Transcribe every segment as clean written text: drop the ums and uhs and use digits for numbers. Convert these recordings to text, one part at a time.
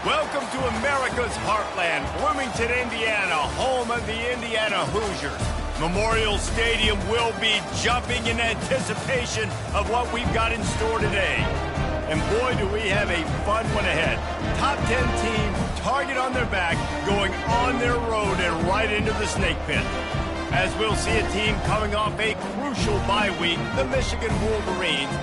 Welcome to America's heartland, Bloomington, Indiana, home of the Indiana Hoosiers. Memorial Stadium will be jumping in anticipation of what we've got in store today. And boy, do we have a fun one ahead. Top 10 team, target on their back, going on their road and right into the snake pit. As we'll see a team coming off a crucial bye week, the Michigan Wolverines,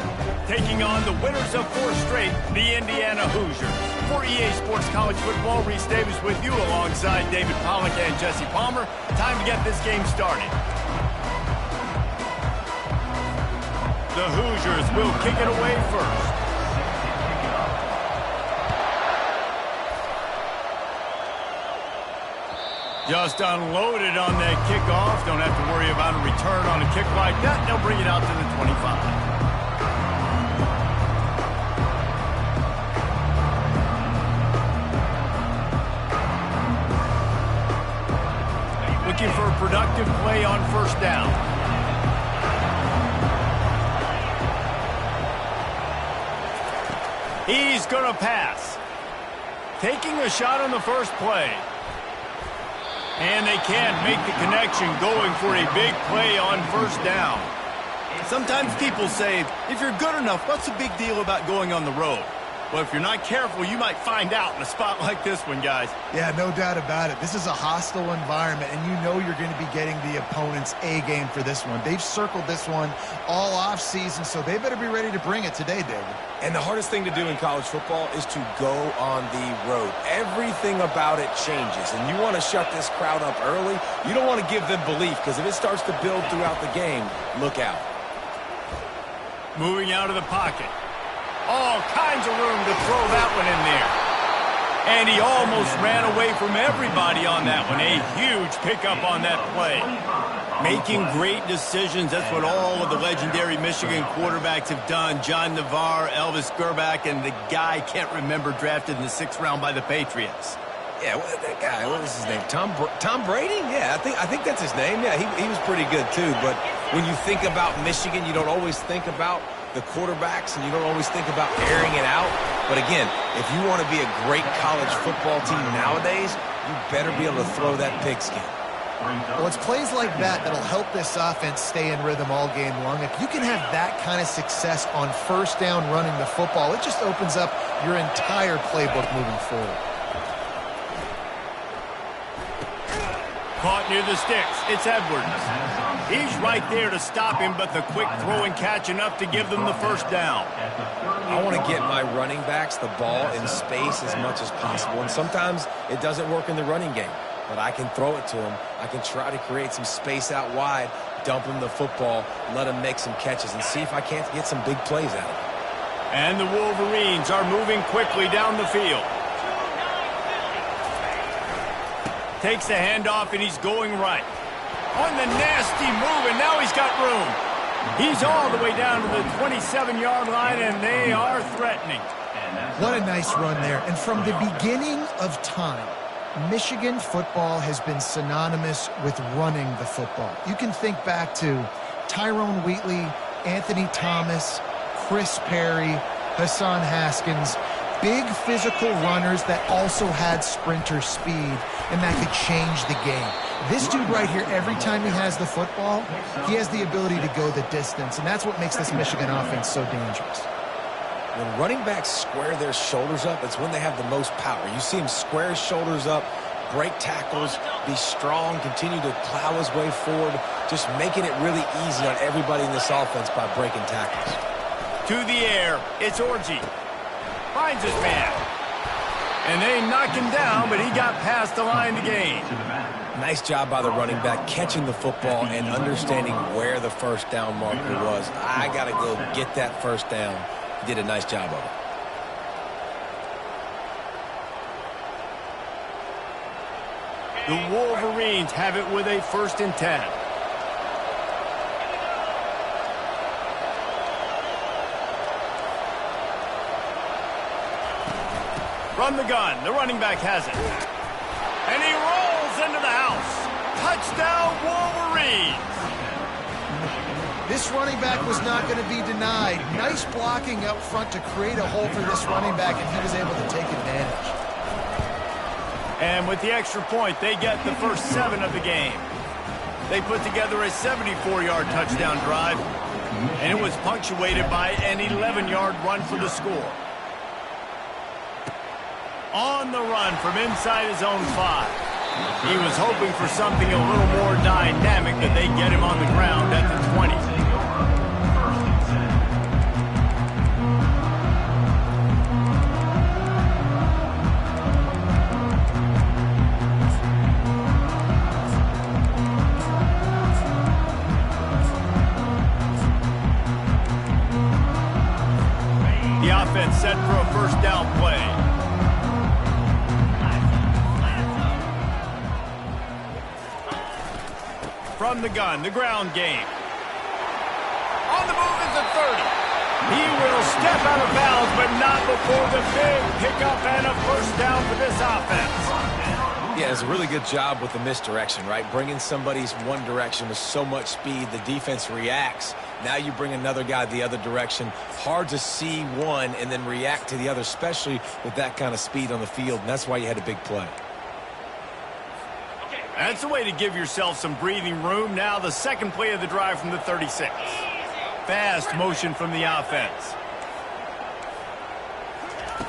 taking on the winners of 4 straight, the Indiana Hoosiers. For EA Sports College Football, Reese Davis with you alongside David Pollack and Jesse Palmer. Time to get this game started. The Hoosiers will kick it away first. Just unloaded on that kickoff. Don't have to worry about a return on a kick like that. They'll bring it out to the 25. Looking for a productive play on first down. He's going to pass. Taking a shot on the first play. And they can't make the connection, going for a big play on first down. Sometimes people say, if you're good enough, what's the big deal about going on the road? Well, if you're not careful, you might find out in a spot like this one, guys. Yeah, no doubt about it. This is a hostile environment, and you know you're going to be getting the opponent's A-game for this one. They've circled this one all off-season, so they better be ready to bring it today, David. And the hardest thing to do in college football is to go on the road. Everything about it changes, and you want to shut this crowd up early. You don't want to give them belief, because if it starts to build throughout the game, look out. Moving out of the pocket. All kinds of room to throw that one in there. And he almost ran away from everybody on that one. A huge pickup on that play. Making great decisions. That's what all of the legendary Michigan quarterbacks have done. John Navarre, Elvis Gerbach, and the guy, can't remember, drafted in the 6th round by the Patriots. Yeah, that guy, what was his name? Tom Brady? Yeah, I think that's his name. Yeah, he was pretty good too. But when you think about Michigan, you don't always think about the quarterbacks, and you don't always think about airing it out. But again, if you want to be a great college football team nowadays, you better be able to throw that pigskin. Well, it's plays like that that'll help this offense stay in rhythm all game long. If you can have that kind of success on first down running the football, it just opens up your entire playbook moving forward. Caught near the sticks. It's Edwards. He's right there to stop him, but the quick throw and catch enough to give them the first down. I want to get my running backs the ball in space as much as possible, and sometimes it doesn't work in the running game, but I can throw it to them. I can try to create some space out wide, dump them the football, let them make some catches, and see if I can't get some big plays out of it. And the Wolverines are moving quickly down the field. Takes the handoff, and he's going right. On the nasty move, and now he's got room. He's all the way down to the 27-yard line, and they are threatening. What a nice run there. And from the beginning of time, Michigan football has been synonymous with running the football. You can think back to Tyrone Wheatley, Anthony Thomas, Chris Perry, Hassan Haskins. Big physical runners that also had sprinter speed, and that could change the game. This dude right here, every time he has the football, he has the ability to go the distance, and that's what makes this Michigan offense so dangerous. When running backs square their shoulders up, it's when they have the most power. You see him square his shoulders up, break tackles, be strong, continue to plow his way forward, just making it really easy on everybody in this offense by breaking tackles. To the air, it's Orji. Finds his man. And they knock him down, but he got past the line to gain. Nice job by the running back catching the football and understanding where the first down marker was. I got to go get that first down. He did a nice job of it. The Wolverines have it with a 1st and 10. Run the gun. The running back has it. And he rolls into the house. Touchdown, Wolverines. This running back was not going to be denied. Nice blocking up front to create a hole for this running back, and he was able to take advantage. And with the extra point, they get the first 7 of the game. They put together a 74-yard touchdown drive, and it was punctuated by an 11-yard run for the score. On the run from inside his own 5. He was hoping for something a little more dynamic, that they get him on the ground at the 20. The offense set for a first down play. From the gun, the ground game. On the move is the 30. He will step out of bounds, but not before the big pickup and a first down for this offense. Yeah, it's a really good job with the misdirection, right? Bringing somebody's one direction with so much speed, the defense reacts. Now you bring another guy the other direction. Hard to see one and then react to the other, especially with that kind of speed on the field, and that's why you had a big play. That's a way to give yourself some breathing room. Now the second play of the drive from the 36. Fast motion from the offense.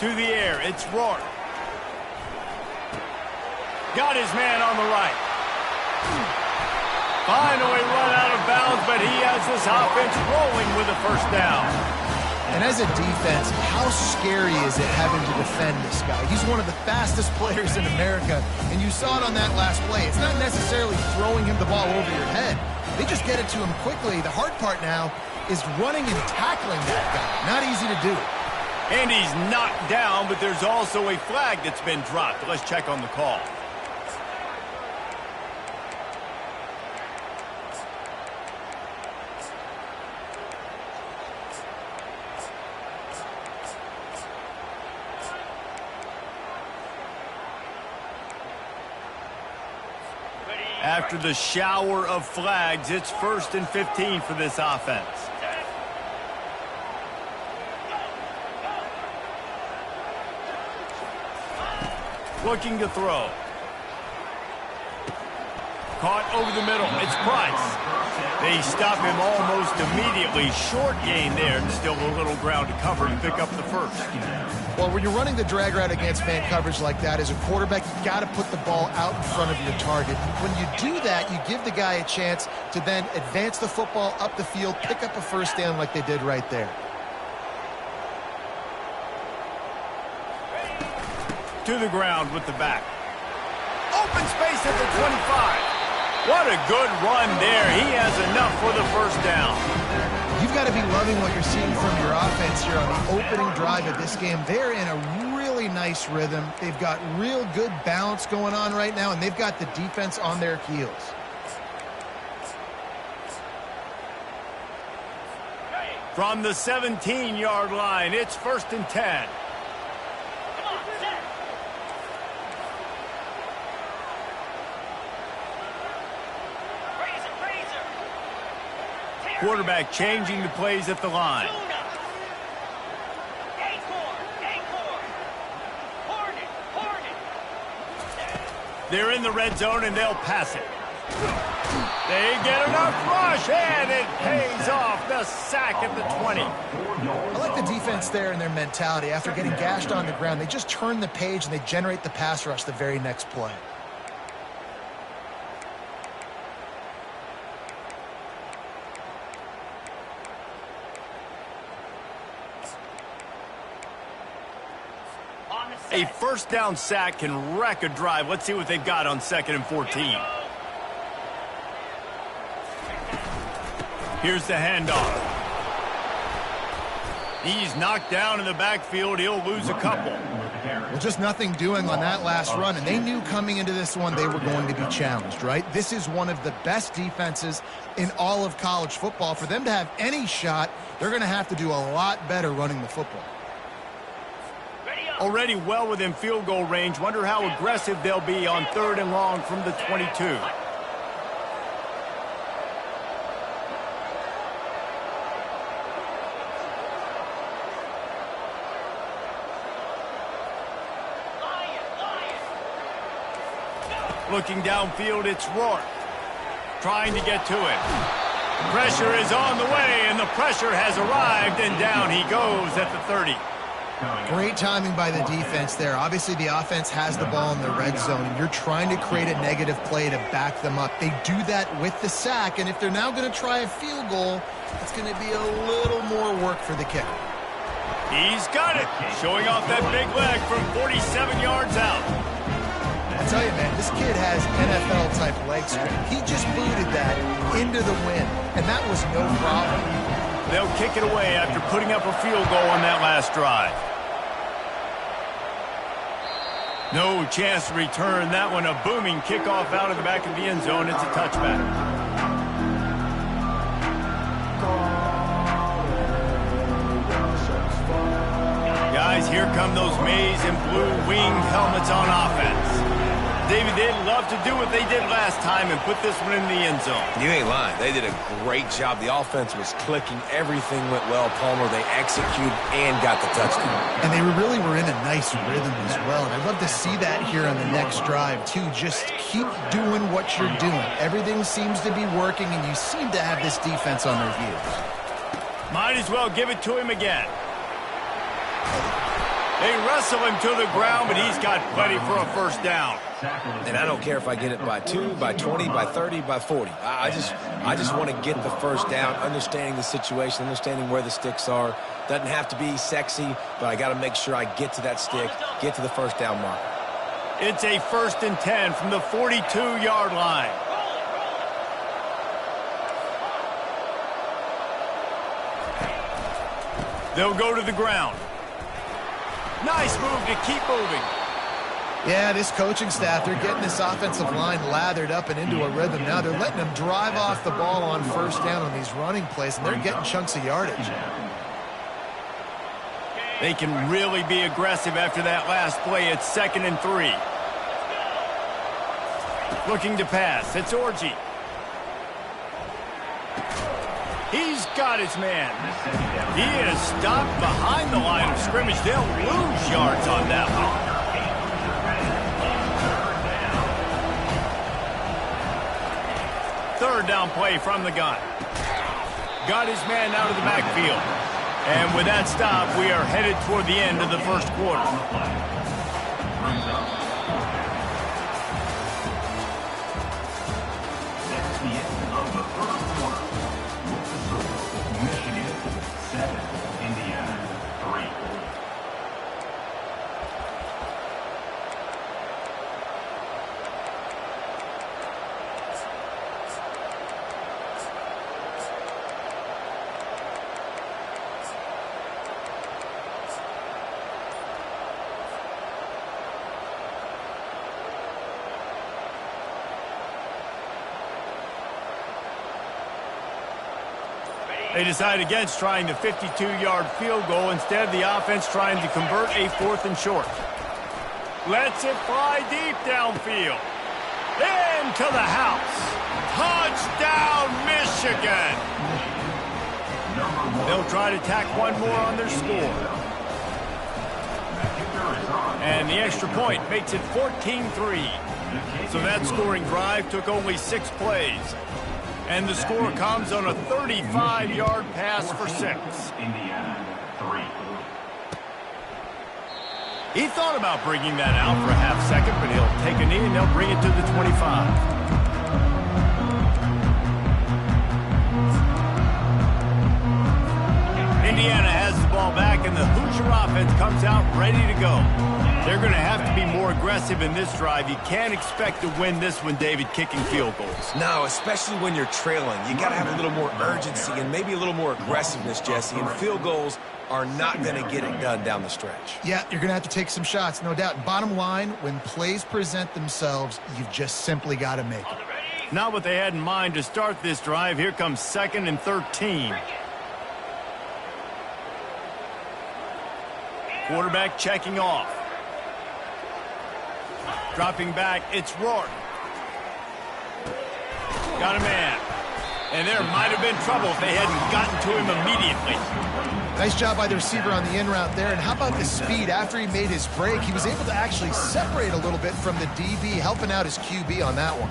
To the air, it's Lark. Got his man on the right. Finally run out of bounds, but he has this offense rolling with a first down. And as a defense, how scary is it having to defend this guy? He's one of the fastest players in America, and you saw it on that last play. It's not necessarily throwing him the ball over your head. They just get it to him quickly. The hard part now is running and tackling that guy. Not easy to do. And he's knocked down, but there's also a flag that's been dropped. Let's check on the call. After the shower of flags, it's 1st and 15 for this offense. Looking to throw. Caught over the middle. It's Price. They stop him almost immediately. Short gain there, and still a little ground to cover to pick up the first. Well, when you're running the drag route against man coverage like that, as a quarterback, you've got to put the ball out in front of your target. When you do that, you give the guy a chance to then advance the football up the field, pick up a first down like they did right there. To the ground with the back. Open space at the 25. What a good run there. He has enough for the first down. You've got to be loving what you're seeing from your offense here on the opening drive of this game. They're in a really nice rhythm. They've got real good balance going on right now, and they've got the defense on their heels. From the 17-yard line, it's 1st and 10. Quarterback changing the plays at the line. They're in the red zone, and they'll pass it. They get enough rush, and it pays off. The sack at the 20. I like the defense there and their mentality. After getting gashed on the ground, they just turn the page, and they generate the pass rush the very next play. A first down sack can wreck a drive. Let's see what they've got on 2nd and 14. Here's the handoff. He's knocked down in the backfield. He'll lose a couple. Well, just nothing doing on that last run, and they knew coming into this one they were going to be challenged, right? This is one of the best defenses in all of college football. For them to have any shot, they're going to have to do a lot better running the football. Already well within field goal range. Wonder how aggressive they'll be on 3rd and long from the 22. Looking downfield, it's Lark. Trying to get to it. Pressure is on the way, and the pressure has arrived, and down he goes at the 30. Great timing by the defense there. Obviously, the offense has the ball in the red zone, and you're trying to create a negative play to back them up. They do that with the sack, and if they're now going to try a field goal, it's going to be a little more work for the kicker. He's got it, showing off that big leg from 47 yards out. I tell you, man, this kid has NFL-type leg strength. He just booted that into the wind, and that was no problem. They'll kick it away after putting up a field goal on that last drive. No chance to return that one. A booming kickoff out of the back of the end zone. It's a touchback. Guys, here come those maize and blue winged helmets on offense. David, they'd love to do what they did last time and put this one in the end zone. You ain't lying. They did a great job. The offense was clicking. Everything went well. Palmer, they executed and got the touchdown. And they really were in a nice rhythm as well. And I'd love to see that here on the next drive, too. Just keep doing what you're doing. Everything seems to be working, and you seem to have this defense on their heels. Might as well give it to him again. They wrestle him to the ground, but he's got plenty for a first down. And I don't care if I get it by 2, by 20, by 30, by 40. I just want to get the first down, understanding the situation, understanding where the sticks are. Doesn't have to be sexy, but I got to make sure I get to that stick, get to the first down marker. It's a 1st and 10 from the 42-yard line. They'll go to the ground. Nice move to keep moving. Yeah, this coaching staff, they're getting this offensive line lathered up and into a rhythm. Now they're letting them drive off the ball on first down on these running plays, and they're getting chunks of yardage. They can really be aggressive after that last play. It's 2nd and 3. Looking to pass. It's Orji. He's got his man. He is stopped behind the line of scrimmage. They'll lose yards on that one. Third down play from the gun. Got his man out of the backfield. And with that stop, we are headed toward the end of the first quarter. They decide against trying the 52-yard field goal. Instead, the offense trying to convert a 4th and short. Lets it fly deep downfield. Into the house. Touchdown, Michigan. They'll try to tack one more on their score. And the extra point makes it 14-3. So that scoring drive took only 6 plays. And the score comes on a 35-yard pass for 6. He thought about bringing that out for a half second, but he'll take a knee and they'll bring it to the 25. Indiana has the ball back, and the Hoosier offense comes out ready to go. They're going to have to be more aggressive in this drive. You can't expect to win this one, David, kicking field goals. No, especially when you're trailing. You got to have a little more urgency and maybe a little more aggressiveness, Jesse. And field goals are not going to get it done down the stretch. Yeah, you're going to have to take some shots, no doubt. Bottom line, when plays present themselves, you've just simply got to make it. Not what they had in mind to start this drive. Here comes 2nd and 13. Quarterback checking off. Dropping back, it's Lark. Got a man. And there might have been trouble if they hadn't gotten to him immediately. Nice job by the receiver on the in route there. And how about the speed? After he made his break, he was able to actually separate a little bit from the DB, helping out his QB on that one.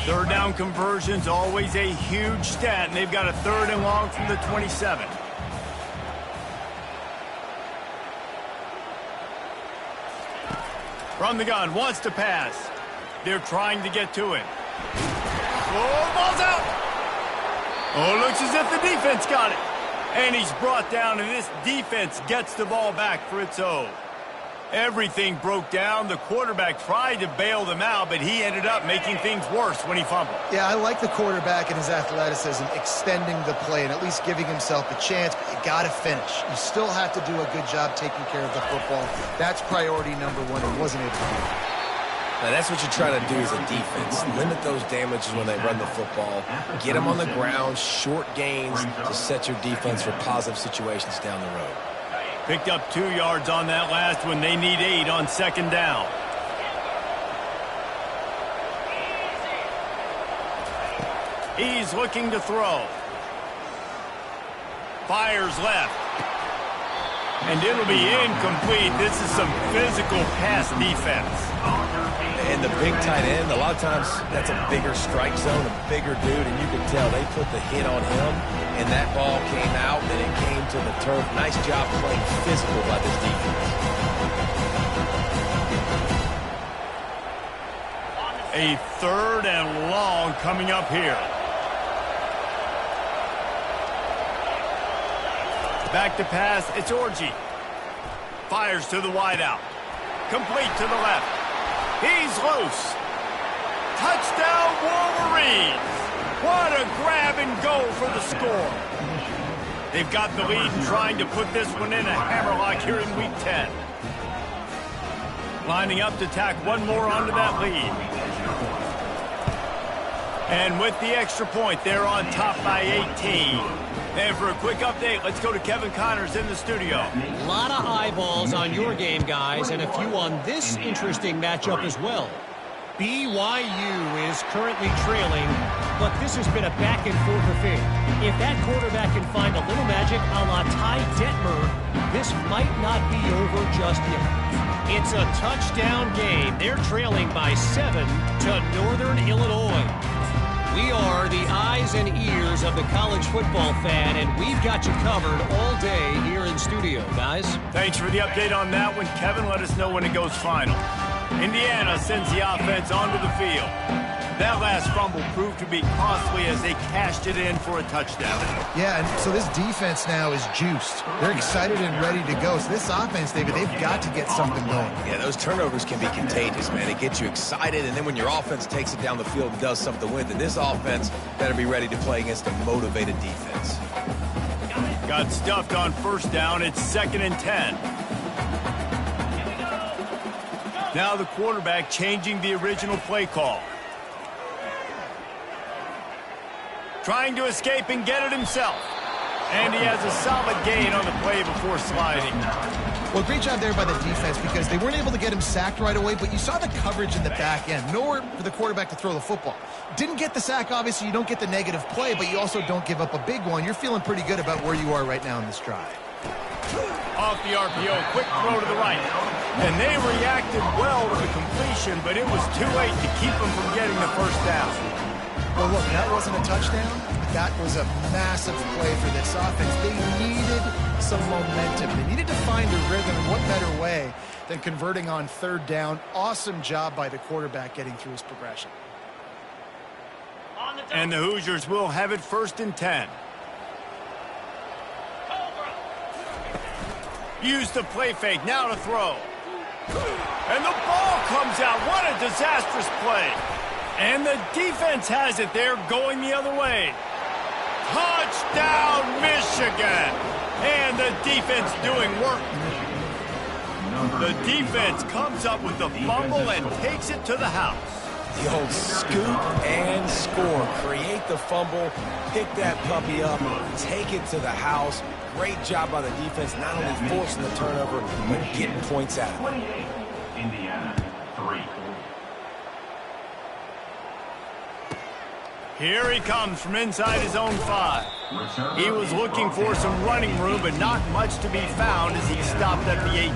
Third down conversion's always a huge stat, and they've got a 3rd and long from the 27. From the gun, wants to pass. They're trying to get to it. Oh, ball's out. Oh, looks as if the defense got it. And he's brought down, and this defense gets the ball back for its own. Everything broke down. The quarterback tried to bail them out, but he ended up making things worse when he fumbled. Yeah, I like the quarterback and his athleticism, extending the play and at least giving himself a chance, but you got to finish. You still have to do a good job taking care of the football. That's priority number 1. He wasn't able to do it. Now, that's what you try to do as a defense. Limit those damages when they run the football. Get them on the ground, short gains to set your defense for positive situations down the road. Picked up 2 yards on that last one. They need 8 on 2nd down. He's looking to throw. Fires left. And it'll be incomplete. This is some physical pass defense. And the big tight end, a lot of times that's a bigger strike zone, a bigger dude, and you can tell they put the hit on him, and that ball came out, and it came to the turf. Nice job playing physical by this defense. A 3rd and long coming up here. Back to pass, it's Orji. Fires to the wideout. Complete to the left. He's loose. Touchdown, Wolverines. What a grab and go for the score. They've got the lead and trying to put this one in a hammerlock here in Week 10. Lining up to tack one more onto that lead. And with the extra point, they're on top by 18. And for a quick update, let's go to Kevin Connors in the studio. A lot of eyeballs on your game, guys, and a few on this interesting matchup as well. BYU is currently trailing, but this has been a back-and-forth affair. If that quarterback can find a little magic a la Ty Detmer, this might not be over just yet. It's a touchdown game. They're trailing by 7 to Northern Illinois. We are the eyes and ears of the college football fan, and we've got you covered all day here in studio, guys. Thanks for the update on that one, Kevin. Let us know when it goes final. Indiana sends the offense onto the field. That last fumble proved to be costly as they cashed it in for a touchdown. Yeah, and so this defense now is juiced. They're excited and ready to go. So this offense, David, they've got to get something going. Yeah, those turnovers can be contagious, man. It gets you excited, and then when your offense takes it down the field and does something with it, this offense better be ready to play against a motivated defense. Got stuffed on 1st down. It's 2nd and 10. Now the quarterback changing the original play call. Trying to escape and get it himself. And he has a solid gain on the play before sliding. Well, great job there by the defense because they weren't able to get him sacked right away, but you saw the coverage in the back end. Nowhere for the quarterback to throw the football. Didn't get the sack, obviously. You don't get the negative play, but you also don't give up a big one. You're feeling pretty good about where you are right now in this drive. Off the RPO, quick throw to the right. And they reacted well to the completion, but it was too late to keep them from getting the 1st down. Well, look, that wasn't a touchdown. That was a massive play for this offense. They needed some momentum. They needed to find a rhythm, and what better way than converting on 3rd down. Awesome job by the quarterback getting through his progression. And the Hoosiers will have it 1st and 10. Use the play fake, now to throw. And the ball comes out. What a disastrous play. And the defense has it there going the other way. Touchdown, Michigan. And the defense doing work. The defense comes up with the fumble and takes it to the house. The old scoop and score. Create the fumble, pick that puppy up, take it to the house. Great job by the defense, not only forcing the turnover, but getting points out of it. Indiana, 3. Here he comes from inside his own 5. He was looking for some running room, but not much to be found as he stopped at the 18.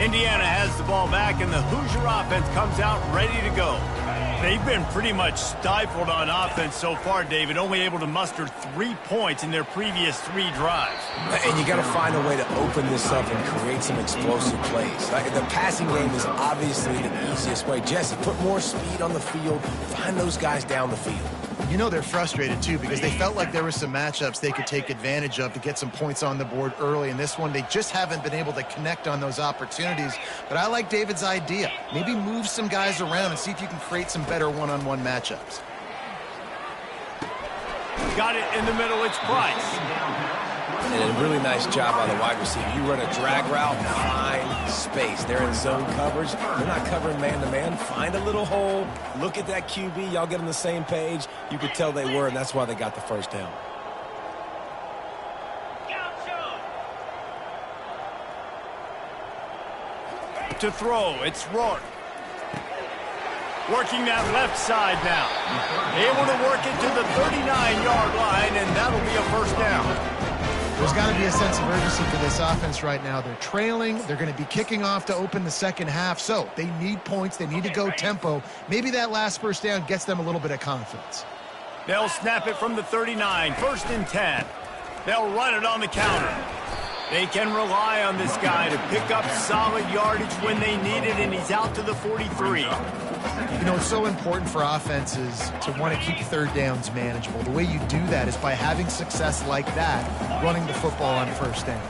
Indiana has the ball back, and the Hoosier offense comes out ready to go. They've been pretty much stifled on offense so far, David, only able to muster 3 points in their previous 3 drives. And you got to find a way to open this up and create some explosive plays. The passing game is obviously the easiest way. Jesse, put more speed on the field, find those guys down the field. You know they're frustrated, too, because they felt like there were some matchups they could take advantage of to get some points on the board early. In this one, they just haven't been able to connect on those opportunities. But I like David's idea. Maybe move some guys around and see if you can create some better one-on-one matchups. Got it in the middle. It's Price. And a really nice job by the wide receiver. You run a drag route, find space. They're in zone coverage. They're not covering man-to-man. Find a little hole. Look at that QB. Y'all get on the same page. You could tell they were, and that's why they got the first down. To throw, it's Lark. Working that left side now. Able to work it to the 39-yard line, and that'll be a first down. There's got to be a sense of urgency for this offense right now. They're trailing. They're going to be kicking off to open the second half. So they need points. They need to go tempo. Maybe that last first down gets them a little bit of confidence. They'll snap it from the 39. 1st and 10. They'll run it on the counter. They can rely on this guy to pick up solid yardage when they need it, and he's out to the 43. You know, it's so important for offenses to want to keep third downs manageable. The way you do that is by having success like that, running the football on first down.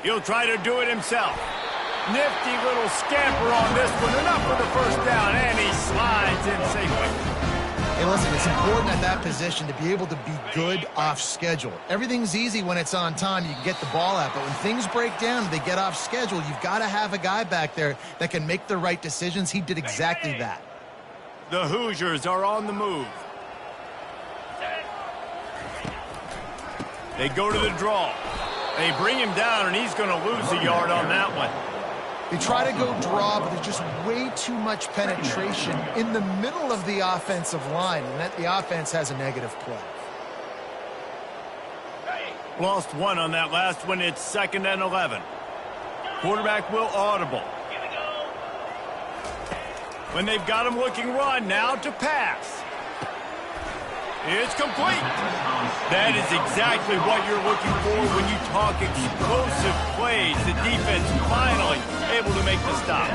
He'll try to do it himself. Nifty little scamper on this one. Enough for the first down, and he slides in safely. Hey, listen, it's important at that position to be able to be good off schedule. Everything's easy when it's on time. You can get the ball out. But when things break down, they get off schedule, you've got to have a guy back there that can make the right decisions. He did exactly that. The Hoosiers are on the move. They go to the draw. They bring him down, and he's going to lose a yard on that one. They try to go draw, but there's just way too much penetration in the middle of the offensive line, and that the offense has a negative play. Lost 1 on that last one. It's 2nd and 11. Quarterback will audible. When they've got him looking run, now to pass. It's complete. That is exactly what you're looking for when you talk explosive plays. The defense finally able to make the stop.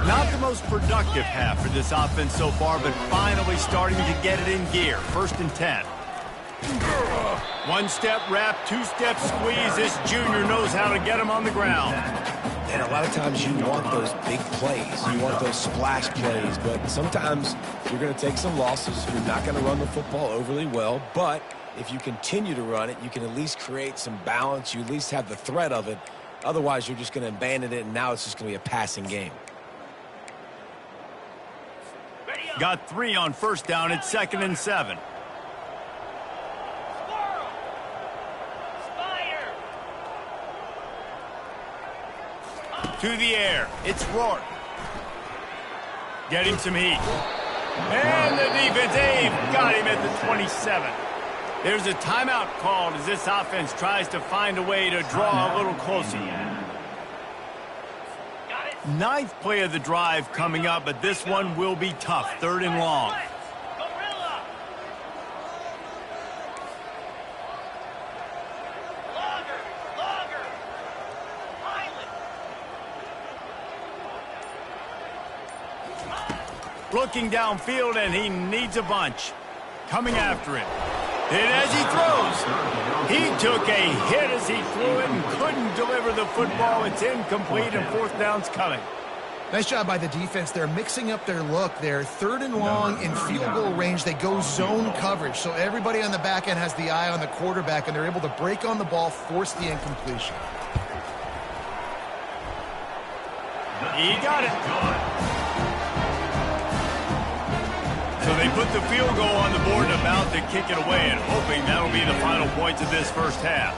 Not the most productive half for this offense so far, but finally starting to get it in gear. 1st and 10. 1-step wrap, 2-step squeeze. This junior knows how to get him on the ground. And a lot of times you want those big plays. You want those splash plays. But sometimes you're going to take some losses. You're not going to run the football overly well. But if you continue to run it, you can at least create some balance. You at least have the threat of it. Otherwise, you're just going to abandon it, and now it's just going to be a passing game. Got 3 on 1st down. It's 2nd and 7. To the air. It's Lark. Getting some heat. And the defense, they've got him at the 27. There's a timeout called as this offense tries to find a way to draw a little closer. 9th play of the drive coming up, but this one will be tough. 3rd and long. Looking downfield, and he needs a bunch. Coming after it. And as he throws, he took a hit as he threw it and couldn't deliver the football. It's incomplete, and 4th down's coming. Nice job by the defense. They're mixing up their look. They're 3rd and long in field goal range. They go zone coverage. So everybody on the back end has the eye on the quarterback, and they're able to break on the ball, force the incompletion. He got it. So they put the field goal on the board and about to kick it away and hoping that'll be the final points of this first half.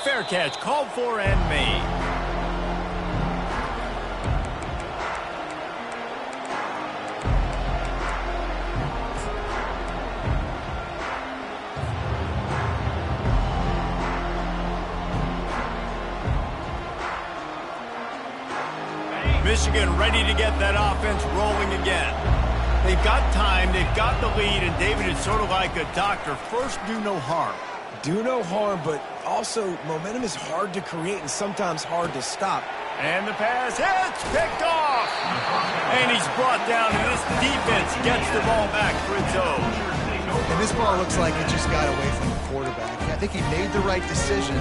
Fair catch called for and made. Michigan ready to get that offense rolling again. They've got time, they've got the lead, and David is sort of like a doctor. First, do no harm. Do no harm, but also momentum is hard to create and sometimes hard to stop. And the pass hits, picked off. And he's brought down, and this defense gets the ball back for its own. And this ball looks like it just got away from the quarterback. I think he made the right decision.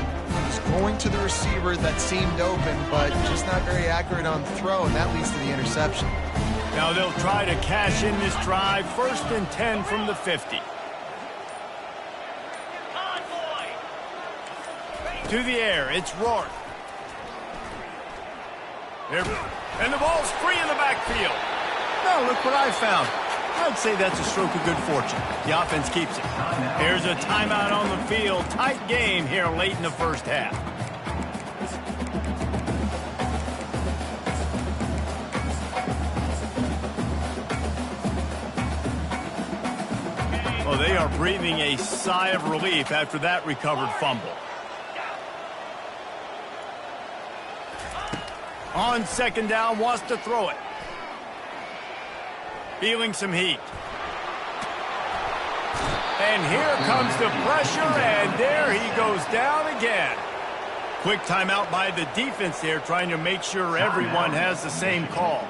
He's going to the receiver that seemed open, but just not very accurate on the throw, and that leads to the interception. Now they'll try to cash in this drive. 1st and 10 from the 50. To the air, it's Lark. And the ball's free in the backfield. Now look what I found. I'd say that's a stroke of good fortune. The offense keeps it. Here's a timeout on the field. Tight game here late in the first half. Well, they are breathing a sigh of relief after that recovered fumble. On 2nd down, wants to throw it. Feeling some heat. And here comes the pressure, and there he goes down again. Quick timeout by the defense there, trying to make sure everyone has the same call.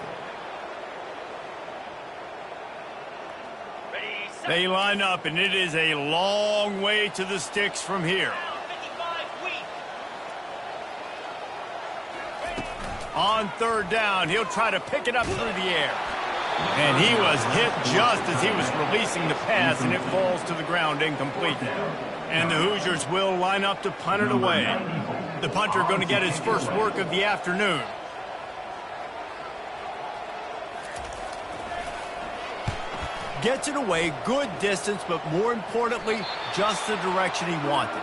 They line up, and it is a long way to the sticks from here. On 3rd down, he'll try to pick it up through the air. And he was hit just as he was releasing the pass, and it falls to the ground incomplete. And the Hoosiers will line up to punt it away. The punter going to get his first work of the afternoon. Gets it away, good distance, but more importantly, just the direction he wanted.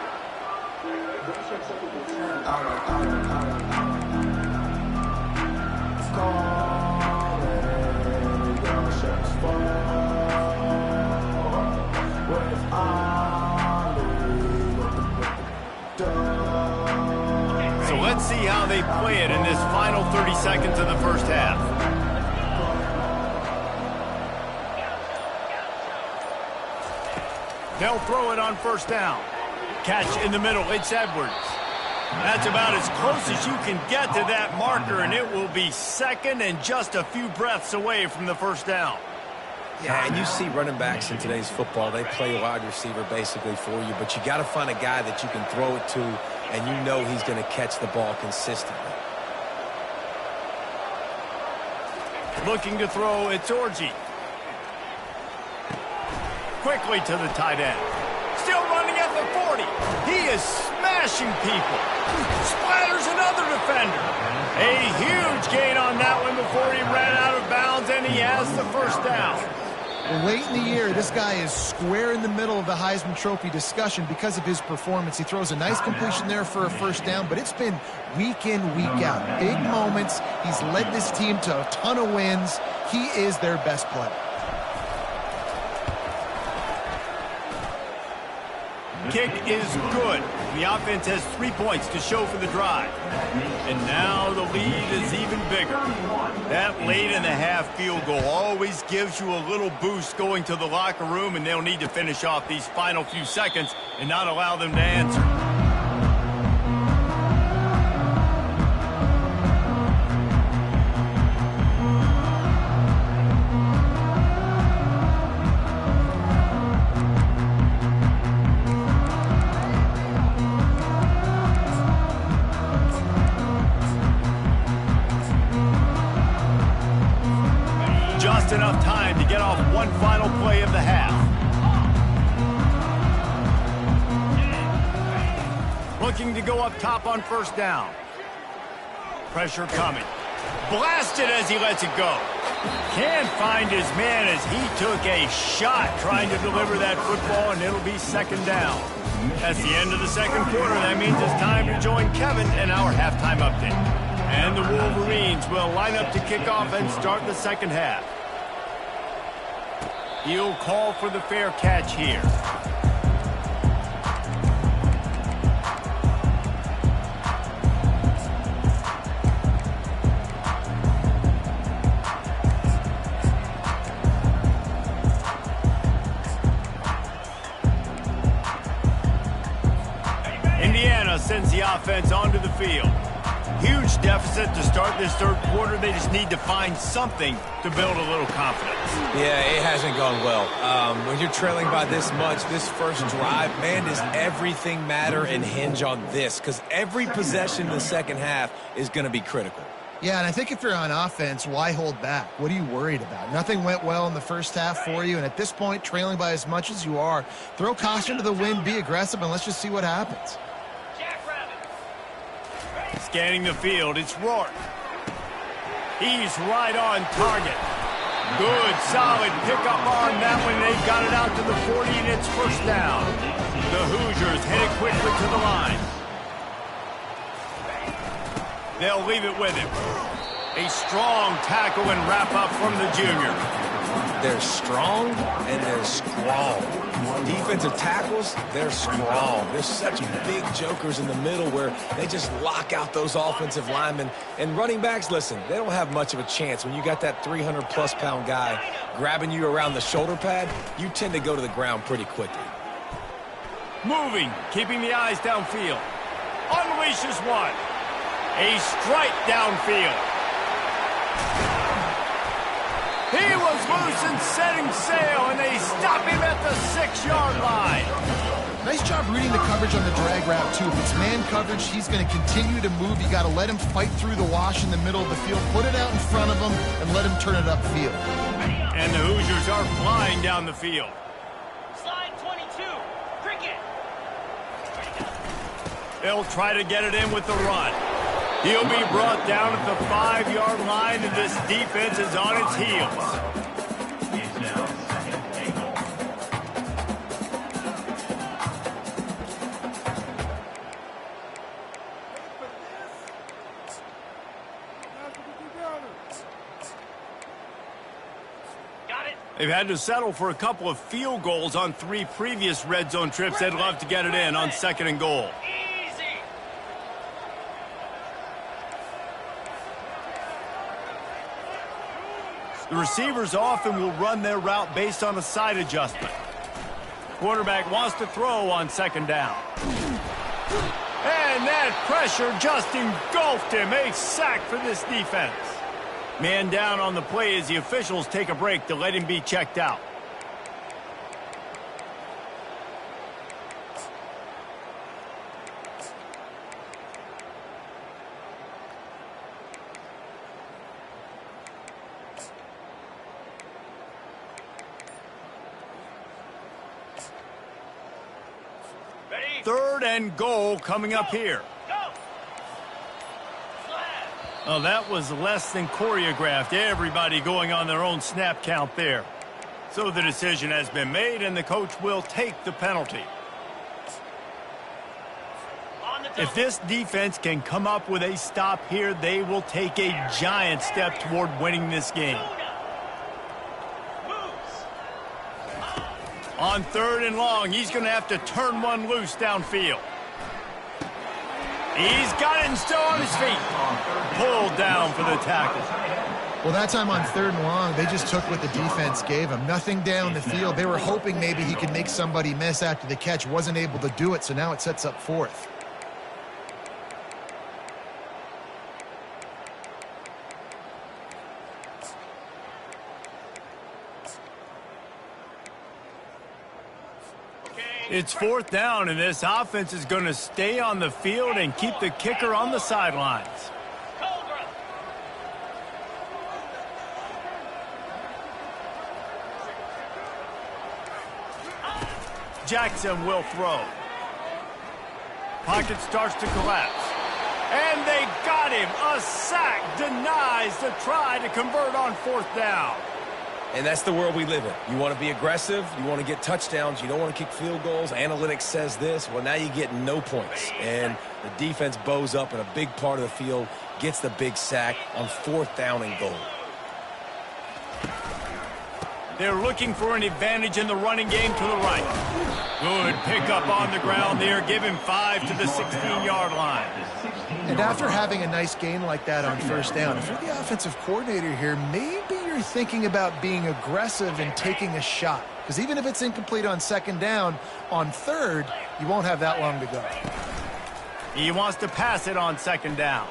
So let's see how they play it in this final 30 seconds of the first half. They'll throw it on 1st down. Catch in the middle, it's Edwards. That's about as close as you can get to that marker, and it will be 2nd and just a few breaths away from the 1st down. Yeah, and you see running backs in today's football, they play wide receiver basically for you, but you got to find a guy that you can throw it to, and you know he's going to catch the ball consistently. Looking to throw, it's Orji. Quickly to the tight end. Still running at the 40. He is smashing people. Splatters another defender. A huge gain on that one before he ran out of bounds, and he has the 1st down. Late in the year, this guy is square in the middle of the Heisman Trophy discussion because of his performance. He throws a nice completion there for a 1st down, but it's been week in, week out. Big moments. He's led this team to a ton of wins. He is their best player. Kick is good. The offense has 3 points to show for the drive. And now the lead is even bigger. That late in the half field goal always gives you a little boost going to the locker room, and they'll need to finish off these final few seconds and not allow them to answer. Enough time to get off one final play of the half. Looking to go up top on 1st down. Pressure coming. Blasted as he lets it go. Can't find his man as he took a shot trying to deliver that football, and it'll be second down. That's the end of the second quarter. That means it's time to join Kevin in our halftime update. And the Wolverines will line up to kick off and start the second half. He'll call for the fair catch here. Sends the offense onto the field. Huge deficit to start this third quarter. They just need to find something to build a little confidence. Yeah, it hasn't gone well. When you're trailing by this much, this first drive, man, does everything matter and hinge on this? Because every possession in the second half is going to be critical. Yeah, and I think if you're on offense, why hold back? What are you worried about? Nothing went well in the first half for you, and at this point, trailing by as much as you are, throw caution to the wind, be aggressive, and let's just see what happens. Scanning the field, it's Lark. He's right on target. Good, solid pickup on that one. They've got it out to the 40, and it's first down. The Hoosiers headed quickly to the line. They'll leave it with him. A strong tackle and wrap up from the junior. They're strong and they're strong. Defensive tackles, they're strong. There's such big jokers in the middle where they just lock out those offensive linemen. And running backs, listen, they don't have much of a chance. When you got that 300-plus pound guy grabbing you around the shoulder pad, you tend to go to the ground pretty quickly. Moving, keeping the eyes downfield. Unleashes one. A strike downfield. He was loose and setting sail, and they stop him at the 6-yard line. Nice job reading the coverage on the drag route, too. If it's man coverage, he's going to continue to move. You got to let him fight through the wash in the middle of the field, put it out in front of him, and let him turn it upfield. And the Hoosiers are flying down the field. Slide 22, cricket. They'll try to get it in with the run. He'll be brought down at the 5-yard line, and this defense is on its heels. They've had to settle for a couple of field goals on 3 previous red zone trips. They'd love to get it in on 2nd and goal. The receivers often will run their route based on a side adjustment. Quarterback wants to throw on 2nd down. And that pressure just engulfed him. A sack for this defense. Man down on the play as the officials take a break to let him be checked out. Ready? 3rd and goal coming up here. Oh, that was less than choreographed. Everybody going on their own snap count there. So the decision has been made, and the coach will take the penalty. If this defense can come up with a stop here, they will take a giant step toward winning this game. On 3rd and long, he's going to have to turn one loose downfield. He's got it and still on his feet. Pulled down for the tackle. Well, that time on 3rd and long, they just took what the defense gave him. Nothing down the field. They were hoping maybe he could make somebody miss after the catch. Wasn't able to do it, so now it sets up 4th. It's 4th down, and this offense is going to stay on the field and keep the kicker on the sidelines. Jackson will throw. Pocket starts to collapse. And they got him. A sack denies the try to convert on 4th down. And that's the world we live in. You want to be aggressive. You want to get touchdowns. You don't want to kick field goals. Analytics says this. Well, now you get no points. And the defense bows up in a big part of the field, gets the big sack on 4th down and goal. They're looking for an advantage in the running game to the right. Good pickup on the ground there. Give him 5 to the 16-yard line. And after having a nice gain like that on 1st down, if you're the offensive coordinator here, maybe you're thinking about being aggressive and taking a shot. Because even if it's incomplete on 2nd down, on 3rd, you won't have that long to go. He wants to pass it on 2nd down.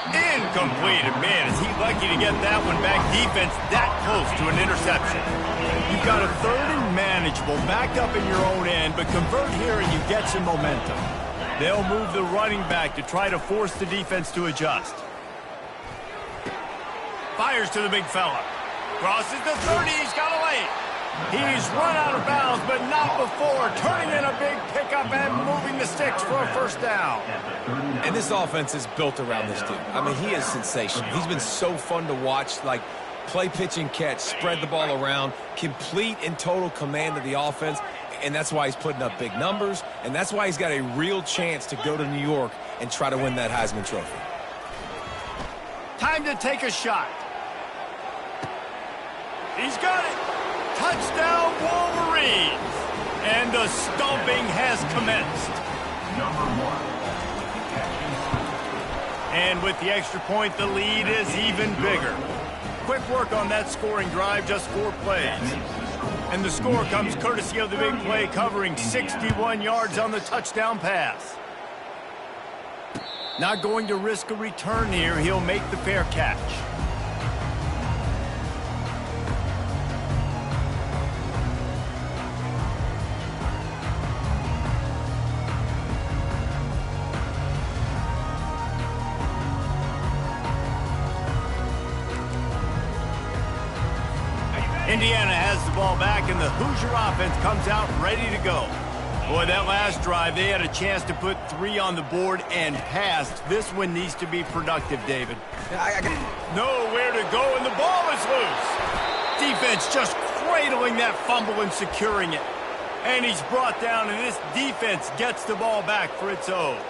Incomplete. Man, is he lucky to get that one back. Defense that close to an interception. You've got a 3rd and manageable, back up in your own end, but convert here and you get some momentum. They'll move the running back to try to force the defense to adjust. Fires to the big fella. Crosses the 30. He's got a lane. He's run out of bounds, but not before turning in a big pickup and moving the sticks for a 1st down. And this offense is built around this dude. I mean, he is sensational. He's been so fun to watch, like play, pitch, and catch, spread the ball around, complete and total command of the offense, and that's why he's putting up big numbers, and that's why he's got a real chance to go to New York and try to win that Heisman Trophy. Time to take a shot. He's got it. Touchdown, Wolverines. And the stomping has commenced. And with the extra point, the lead is even bigger. Quick work on that scoring drive, just 4 plays. And the score comes courtesy of the big play, covering 61 yards on the touchdown pass. Not going to risk a return here. He'll make the fair catch. Indiana has the ball back, and the Hoosier offense comes out ready to go. Boy, that last drive, they had a chance to put 3 on the board and passed. This one needs to be productive, David. Nowhere to go, and the ball is loose. Defense just cradling that fumble and securing it. And he's brought down, and this defense gets the ball back for its own.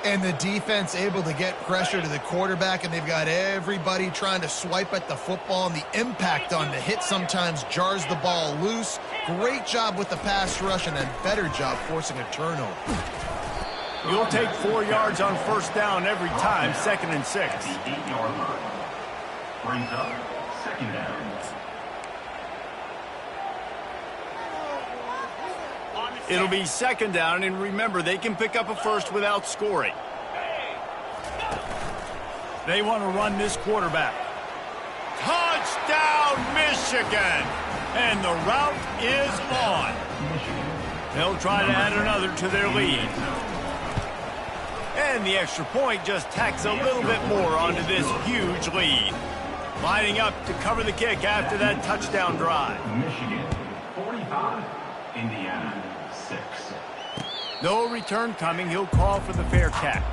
And the defense able to get pressure to the quarterback, and they've got everybody trying to swipe at the football, and the impact on the hit sometimes jars the ball loose. Great job with the pass rush, and a better job forcing a turnover. You'll take 4 yards on 1st down every time, 2nd and 6. Brings up 2nd down. It'll be 2nd down, and remember, they can pick up a 1st without scoring. They want to run this quarterback. Touchdown, Michigan! And the route is on. They'll try to add another to their lead. And the extra point just tacks a little bit more onto this huge lead. Lining up to cover the kick after that touchdown drive. Michigan, 45. Indiana, 6. No return coming. He'll call for the fair catch.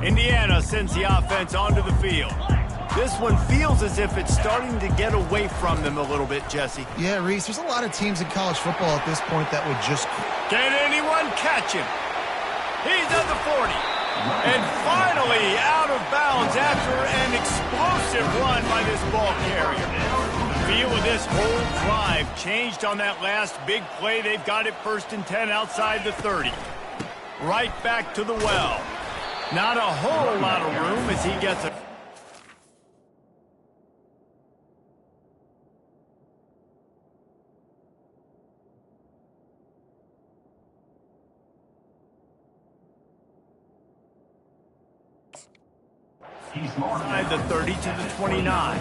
Indiana sends the offense onto the field. This one feels as if it's starting to get away from them a little bit, Jesse. Yeah, Reese, there's a lot of teams in college football at this point that would just... Can anyone catch him? He's at the 40. And finally out of bounds after an explosive run by this ball carrier. The feel of this whole drive changed on that last big play. They've got it 1st and 10 outside the 30. Right back to the well. Not a whole lot of room as he gets a... Inside the 30 to the 29.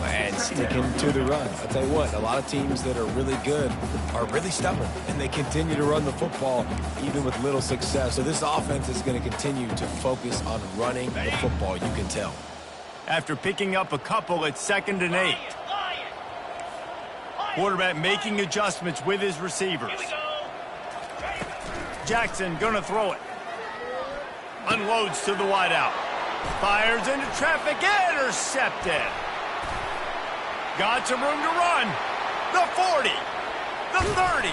And sticking to the run. I'll tell you what, a lot of teams that are really good are really stubborn, and they continue to run the football even with little success. So this offense is going to continue to focus on running the football, you can tell. After picking up a couple, it's 2nd and 8. Quarterback making adjustments with his receivers. Jackson gonna throw it. Unloads to the wideout. Fires into traffic, intercepted. Got some room to run. The 40, the 30.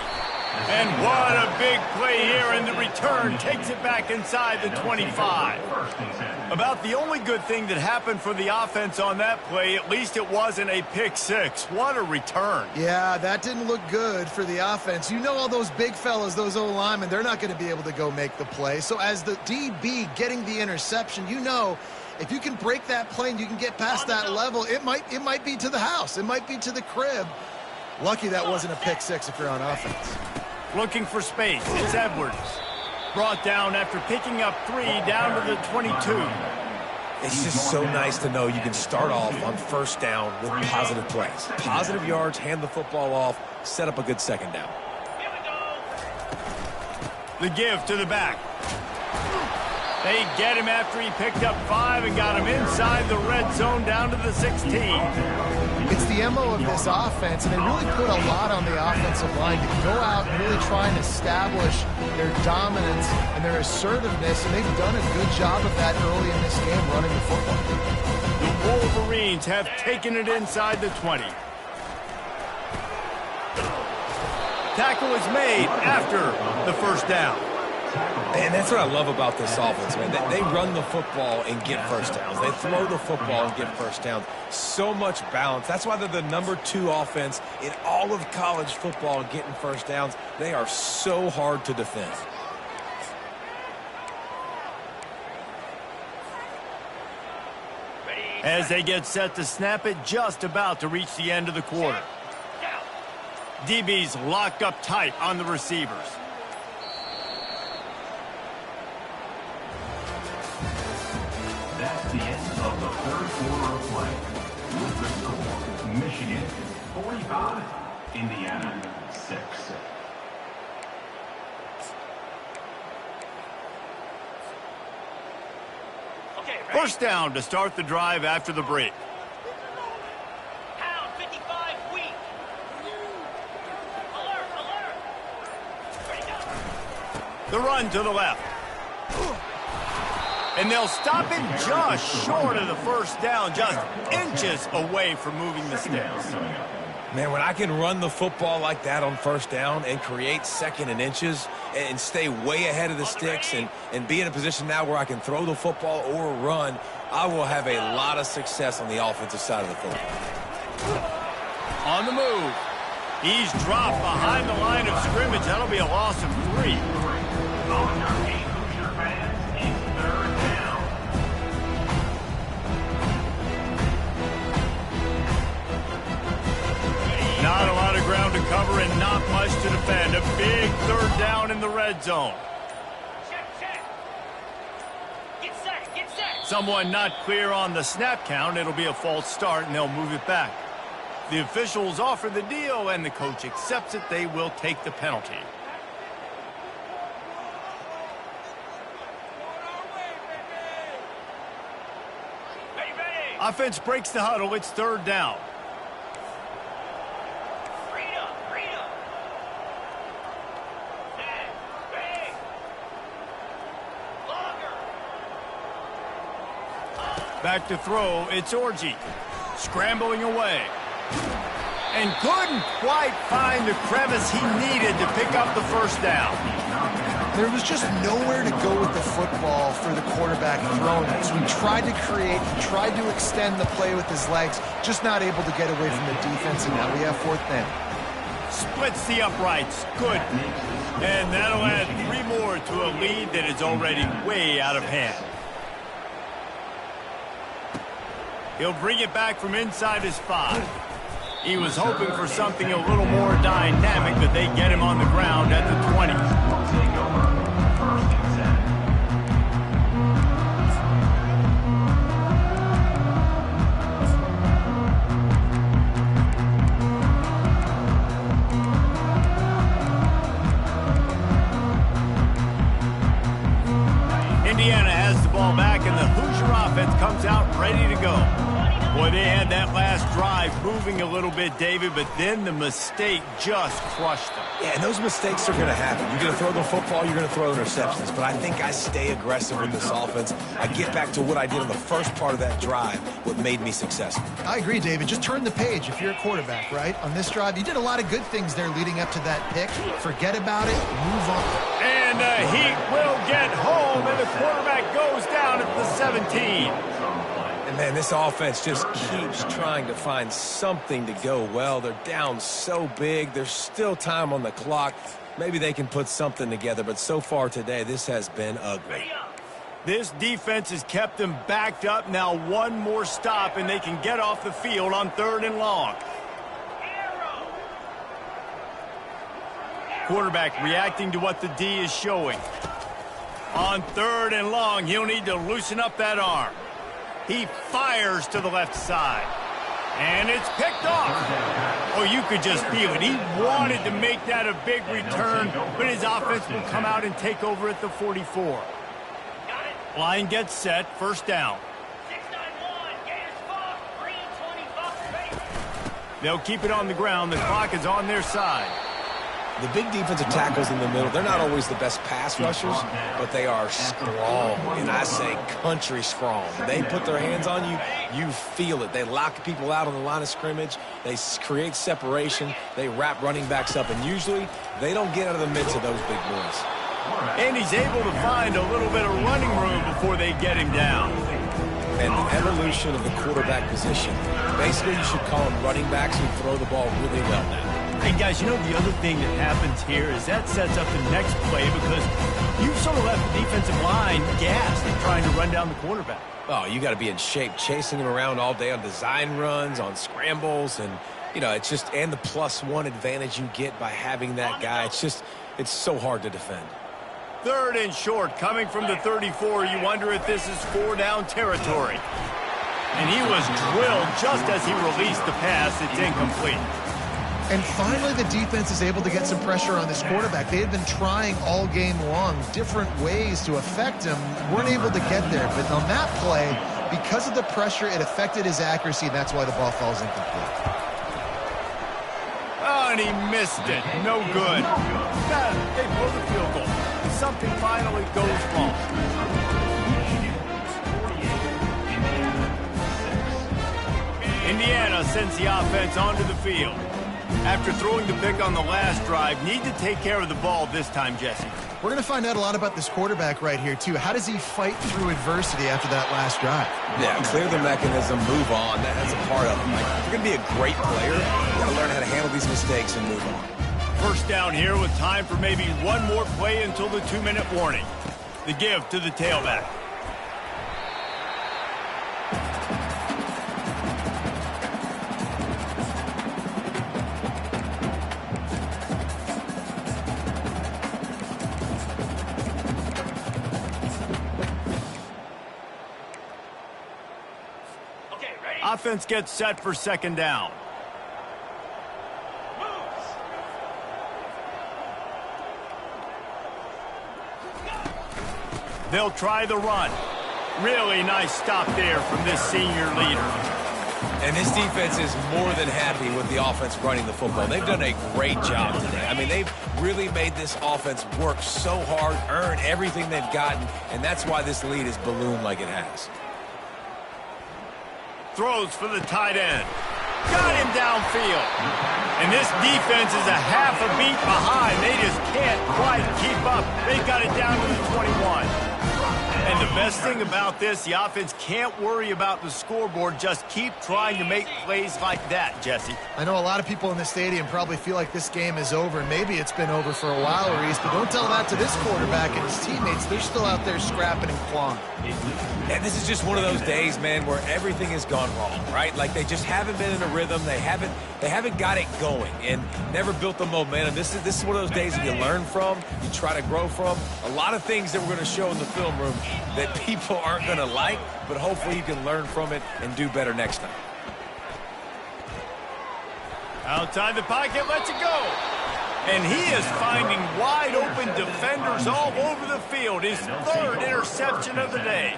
And what a big play here, and the return takes it back inside the 25. About the only good thing that happened for the offense on that play, at least it wasn't a pick six. What a return. Yeah, that didn't look good for the offense. You know all those big fellas, those O-linemen, they're not going to be able to go make the play. So as the DB getting the interception, you know if you can break that play and you can get past that level, it might be to the house. It might be to the crib. Lucky that wasn't a pick six if you're on offense. Looking for space. It's Edwards. Brought down after picking up 3 down to the 22. It's just so nice to know you can start off on first down with positive plays. Positive yards, hand the football off, set up a good second down. The give to the back. They get him after he picked up 5 and got him inside the red zone down to the 16. It's the MO of this offense, and they really put a lot on the offensive line to go out and really try and establish their dominance and their assertiveness, and they've done a good job of that early in this game running the football. The Wolverines have taken it inside the 20. Tackle is made after the first down. And that's what I love about this offense, man. They run the football and get first downs. They throw the football and get first downs. So much balance. That's why they're the #2 offense in all of college football getting first downs. They are so hard to defend. As they get set to snap it, just about to reach the end of the quarter. DBs locked up tight on the receivers. That's the end of the third quarter of play. With the score, Michigan 45, Indiana 6. First down to start the drive after the break. Pound 55 weak. Alert, alert. Ready, go. The run to the left. And they'll stop it just short of the first down, just inches away from moving the sticks. Man, when I can run the football like that on first down and create 2nd and inches and stay way ahead of the sticks and be in a position now where I can throw the football or run, I will have a lot of success on the offensive side of the football. On the move. He's dropped behind the line of scrimmage. That'll be a loss of 3. Not a lot of ground to cover and not much to defend. A big 3rd down in the red zone. Check. Get set, get set. Someone not clear on the snap count. It'll be a false start, and they'll move it back. The officials offer the deal, and the coach accepts it. They will take the penalty. Ready. Offense breaks the huddle. It's 3rd down. Freedom. Set, ready. Longer. Back to throw. It's Orji. Scrambling away. And couldn't quite find the crevice he needed to pick up the first down. There was just nowhere to go with the football for the quarterback throwing it. So he tried to create, he tried to extend the play with his legs, just not able to get away from the defense, and now we have 4th down. Splits the uprights. Good. And that'll add 3 more to a lead that is already way out of hand. He'll bring it back from inside his 5. He was hoping for something a little more dynamic, but they get him on the ground at the 20. Take over 1st and 10. Boy, they had that last drive moving a little bit, David, but then the mistake just crushed them. Yeah, and those mistakes are going to happen. You're going to throw the football, you're going to throw interceptions. But I think I stay aggressive with this offense. I get back to what I did on the first part of that drive, what made me successful. I agree, David. Just turn the page if you're a quarterback, right? On this drive, you did a lot of good things there leading up to that pick. Forget about it. Move on. And the Heat will get home, and the quarterback goes down at the 17. And, man, this offense just keeps trying to find something to go well. They're down so big. There's still time on the clock. Maybe they can put something together, but so far today, this has been ugly. This defense has kept them backed up. Now one more stop, and they can get off the field on 3rd and long. Quarterback reacting to what the D is showing. On 3rd and long, he'll need to loosen up that arm. He fires to the left side. And it's picked off. Oh, you could just feel it. He wanted to make that a big return, but his offense will come out and take over at the 44. Line gets set, 1st down. 691, Gators Fox, green 25. They'll keep it on the ground. The clock is on their side. The big defensive tackles in the middle, they're not always the best pass rushers, but they are strong, and I say country strong. They put their hands on you, you feel it. They lock people out on the line of scrimmage. They create separation. They wrap running backs up, and usually they don't get out of the midst of those big boys. And he's able to find a little bit of running room before they get him down. And the evolution of the quarterback position. Basically, you should call them running backs who throw the ball really well now. And guys, you know the other thing that happens here is that sets up the next play because you've sort of left the defensive line gassed and trying to run down the quarterback. Oh, you got to be in shape, chasing him around all day on design runs, on scrambles, and, you know, it's just, and the +1 advantage you get by having that guy. It's so hard to defend. 3rd and short, coming from the 34. You wonder if this is 4-down territory. And he was drilled just as he released the pass. It's incomplete. And finally, the defense is able to get some pressure on this quarterback. They had been trying all game long different ways to affect him. Weren't able to get there. But on that play, because of the pressure, it affected his accuracy. That's why the ball falls incomplete. Oh, and he missed it. No good. They blow the field goal. Something finally goes wrong. Indiana sends the offense onto the field. After throwing the pick on the last drive, need to take care of the ball this time, Jesse. We're going to find out a lot about this quarterback right here, too. How does he fight through adversity after that last drive? Yeah, clear the mechanism, move on. That's a part of it. Like, if you're going to be a great player, you got to learn how to handle these mistakes and move on. 1st down here with time for maybe one more play until the 2-minute warning. The give to the tailback. Okay, ready? Offense gets set for 2nd down. They'll try the run. Really nice stop there from this senior leader. And this defense is more than happy with the offense running the football. They've done a great job today. I mean, they've really made this offense work so hard, earn everything they've gotten, and that's why this lead is ballooned like it has. Throws for the tight end. Got him downfield. And this defense is a half a beat behind. They just can't quite keep up. They got it down to the 21. And the best thing about this, the offense can't worry about the scoreboard. Just keep trying to make plays like that, Jesse. I know a lot of people in the stadium probably feel like this game is over. Maybe it's been over for a while, Reese, but don't tell that to this quarterback and his teammates. They're still out there scrapping and clawing. And this is just one of those days, man, where everything has gone wrong, right? Like they just haven't been in a rhythm. They haven't got it going and never built the momentum. This is one of those days that you learn from, you try to grow from. A lot of things that we're going to show in the film room that people aren't going to like, but hopefully you can learn from it and do better next time. Outside the pocket, lets it go. And he is finding wide open defenders all over the field. His 3rd interception of the day.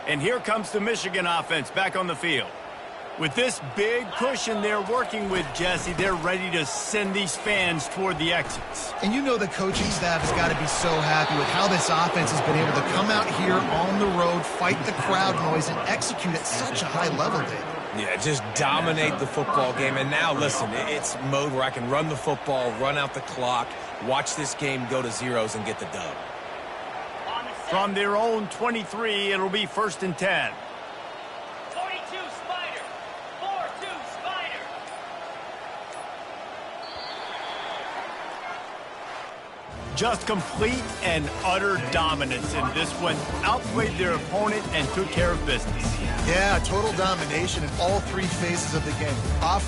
And here comes the Michigan offense back on the field. With this big cushion they're working with, Jesse, they're ready to send these fans toward the exits. And you know the coaching staff has got to be so happy with how this offense has been able to come out here on the road, fight the crowd noise, and execute at such a high level, David. Yeah, just dominate the football game. And now, listen, it's mode where I can run the football, run out the clock, watch this game go to zeros and get the dub. From their own 23, it'll be 1st and 10. 42 Spider. 4-2 Spider. Just complete and utter dominance in this one. Outplayed their opponent and took care of business. Yeah, total domination in all three phases of the game. Offense.